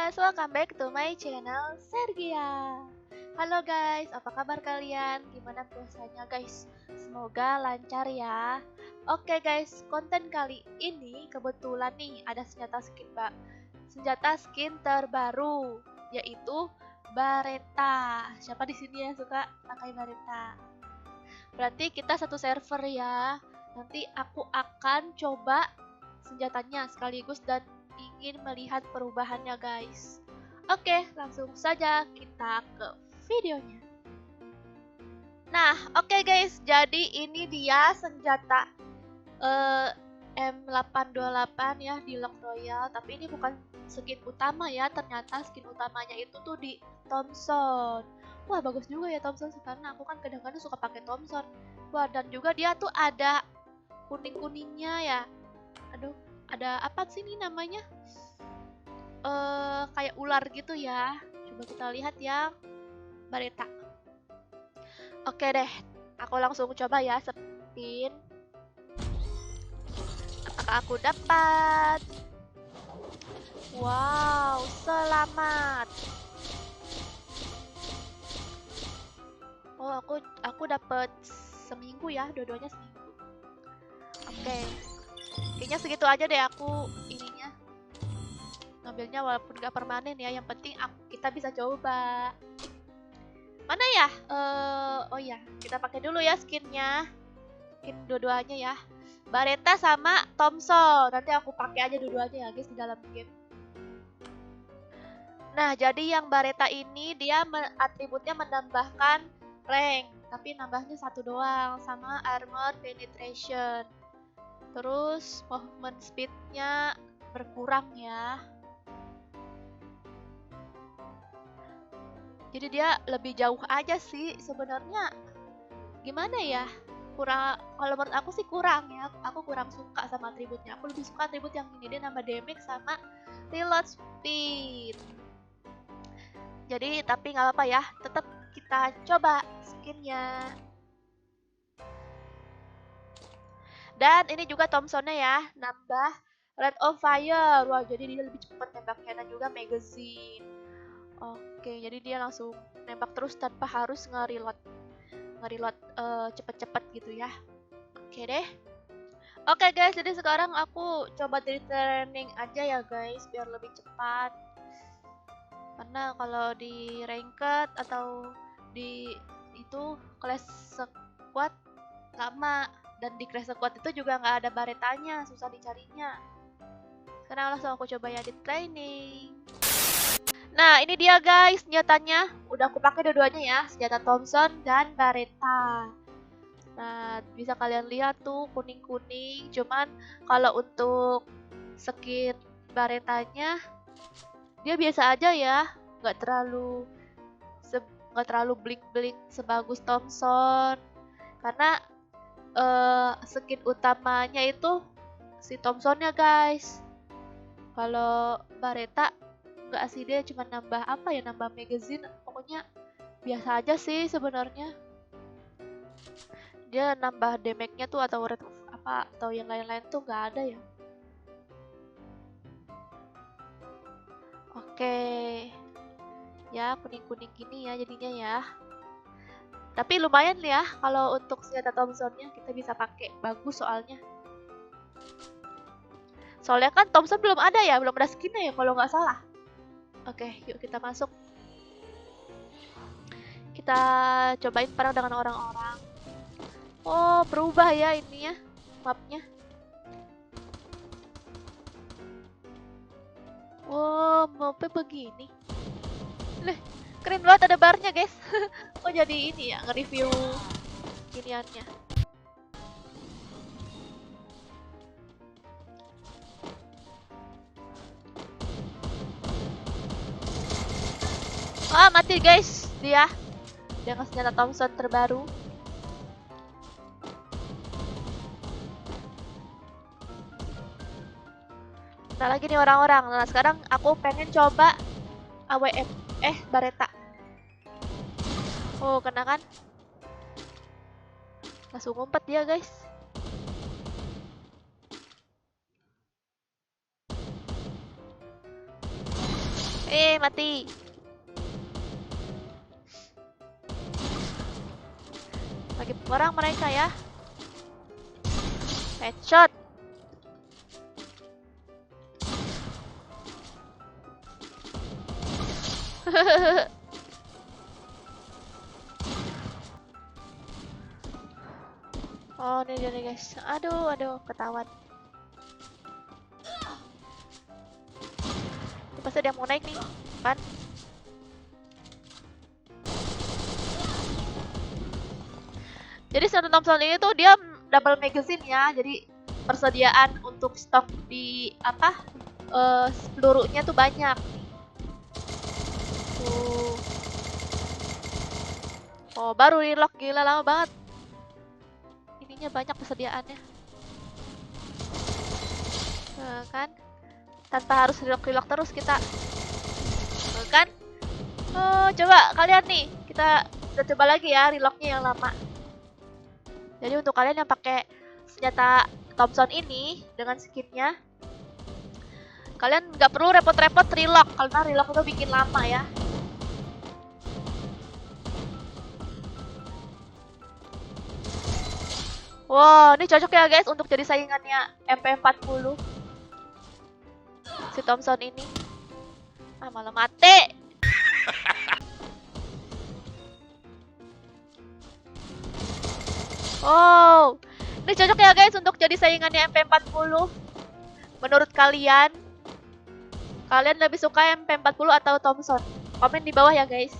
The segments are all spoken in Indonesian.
guys, welcome back to my channel Sergia. Halo guys, apa kabar kalian? Gimana puasanya guys? Semoga lancar ya. Oke guys, konten kali ini kebetulan nih ada senjata skin terbaru, yaitu Baretta. Siapa di sini yang suka pakai Baretta? Berarti kita satu server ya. Nanti aku akan coba senjatanya sekaligus dan ingin melihat perubahannya guys. Oke, langsung saja kita ke videonya. Nah, oke guys, jadi ini dia senjata M828 ya di Lock Royal, tapi ini bukan skin utama ya, ternyata skin utamanya itu tuh di Thompson. Wah, bagus juga ya Thompson, karena aku kan kadang-kadang suka pakai Thompson. Wah, dan juga dia tuh ada kuning-kuningnya ya. Aduh, ada apa sih ini namanya? Kayak ular gitu ya. Coba kita lihat yang Baretta. Oke deh, aku langsung coba ya spin. Apakah aku dapat? Wow, selamat. Oh, aku dapat seminggu ya, dua-duanya seminggu. Oke. Kayaknya segitu aja deh aku ininya. Ngambilnya walaupun gak permanen ya, yang penting kita bisa coba. Mana ya? Oh ya, kita pakai dulu ya skinnya. Skin dua-duanya ya. Baretta sama Thompson. Nanti aku pakai aja dua-duanya ya guys di dalam game. Nah, jadi yang Baretta ini dia atributnya menambahkan rank, tapi nambahnya satu doang, sama armor penetration. Terus movement speednya berkurang ya. Jadi dia lebih jauh aja sih sebenarnya. Gimana ya? Kurang, kalau menurut aku sih kurang ya. Aku kurang suka sama atributnya. Aku lebih suka atribut yang ini, dia nambah damage sama reload speed. Jadi tapi nggak apa-apa ya, tetap kita coba skinnya. Dan ini juga Thompsonnya ya, nambah rate of fire. Wah, jadi dia lebih cepat nembaknya, dan juga magazine. Oke, jadi dia langsung nembak terus tanpa harus nge-reload cepet-cepet gitu ya. Oke deh. Oke guys, jadi sekarang aku coba dari training aja ya guys, biar lebih cepat. Karena kalau di ranked atau di itu class squad lama, dan di class squad itu juga nggak ada baretanya, susah dicarinya. Sekarang langsung aku coba ya di training. Nah, ini dia guys senjatanya. Udah aku pakai dua-duanya ya, senjata Thompson dan Baretta. Nah, bisa kalian lihat tuh kuning-kuning. Cuman kalau untuk skin Barettanya dia biasa aja ya, nggak terlalu bling-bling sebagus Thompson. Karena skin utamanya itu si Thompsonnya guys. Kalau Baretta nggak sih, dia cuma nambah apa ya, nambah magazine. Pokoknya biasa aja sih sebenarnya. Dia nambah damage-nya tuh atau rate apa atau yang lain-lain tuh nggak ada ya. Oke. Ya, kuning-kuning gini ya jadinya ya. Tapi lumayan ya kalau untuk senjata Thompsonnya kita bisa pakai, bagus soalnya. Soalnya kan Thompson belum ada ya, belum ada skinnya ya kalau nggak salah. Oke, yuk kita masuk. Kita cobain perang dengan orang-orang. Oh, berubah ya ininya, mapnya. Oh, mapnya begini. Leh, keren banget ada barnya guys. Oh, jadi ini ya, nge-review giniannya. Ah, mati guys dia dengan senjata Thompson terbaru. Nah, lagi nih orang-orang. Nah, sekarang aku pengen coba AWM. Baretta. Oh, kena kan? Langsung ngumpet dia guys. Mati. Lagi perang mereka ya. Headshot. Oh, ini dia nih guys. Aduh, ketahuan. Pasti dia mau naik nih, kan? Jadi satu Thompson ini tuh dia double magazine ya. Jadi persediaan untuk stok di apa? Pelurunya tuh banyak. Tuh. Oh, baru relock, gila lama banget. Ininya banyak persediaannya. Kan? Tanpa harus relock terus kita. Kan? Oh, coba kalian nih, kita coba lagi ya relocknya yang lama. Jadi untuk kalian yang pakai senjata Thompson ini dengan skinnya, kalian nggak perlu repot-repot relock karena relock itu bikin lama ya. Wow, ini cocok ya guys untuk jadi saingannya MP40 si Thompson ini. Ah, malah mati. Oh, ini cocok ya guys untuk jadi saingannya MP40. Menurut kalian, kalian lebih suka MP40 atau Thompson? Komen di bawah ya guys.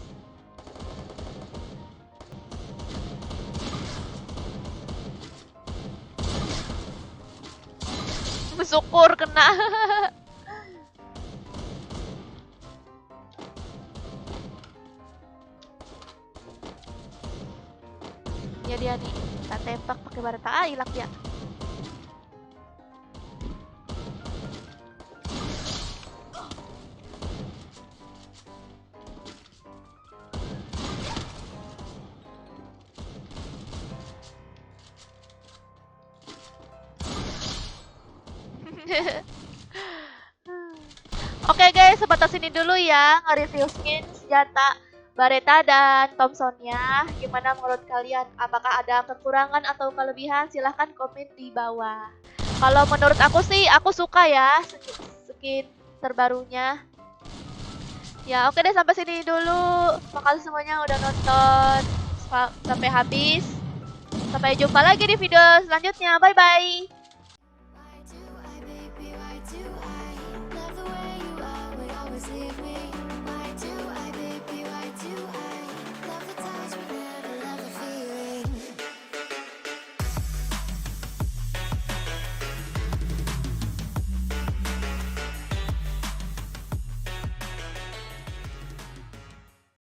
Syukur kena. Ya dia nih, kita tembak pakai barata. Ah, hilang dia. Oke guys, sebatas ini dulu ya nge-review skin, senjata, Baretta dan Thompsonnya. Gimana menurut kalian? Apakah ada kekurangan atau kelebihan? Silahkan komen di bawah. Kalau menurut aku sih, aku suka ya skin terbarunya. Ya oke deh, sampai sini dulu. Makasih semuanya udah nonton sampai habis. Sampai jumpa lagi di video selanjutnya. Bye-bye. Why do I, baby, why do I love the way you always leave me?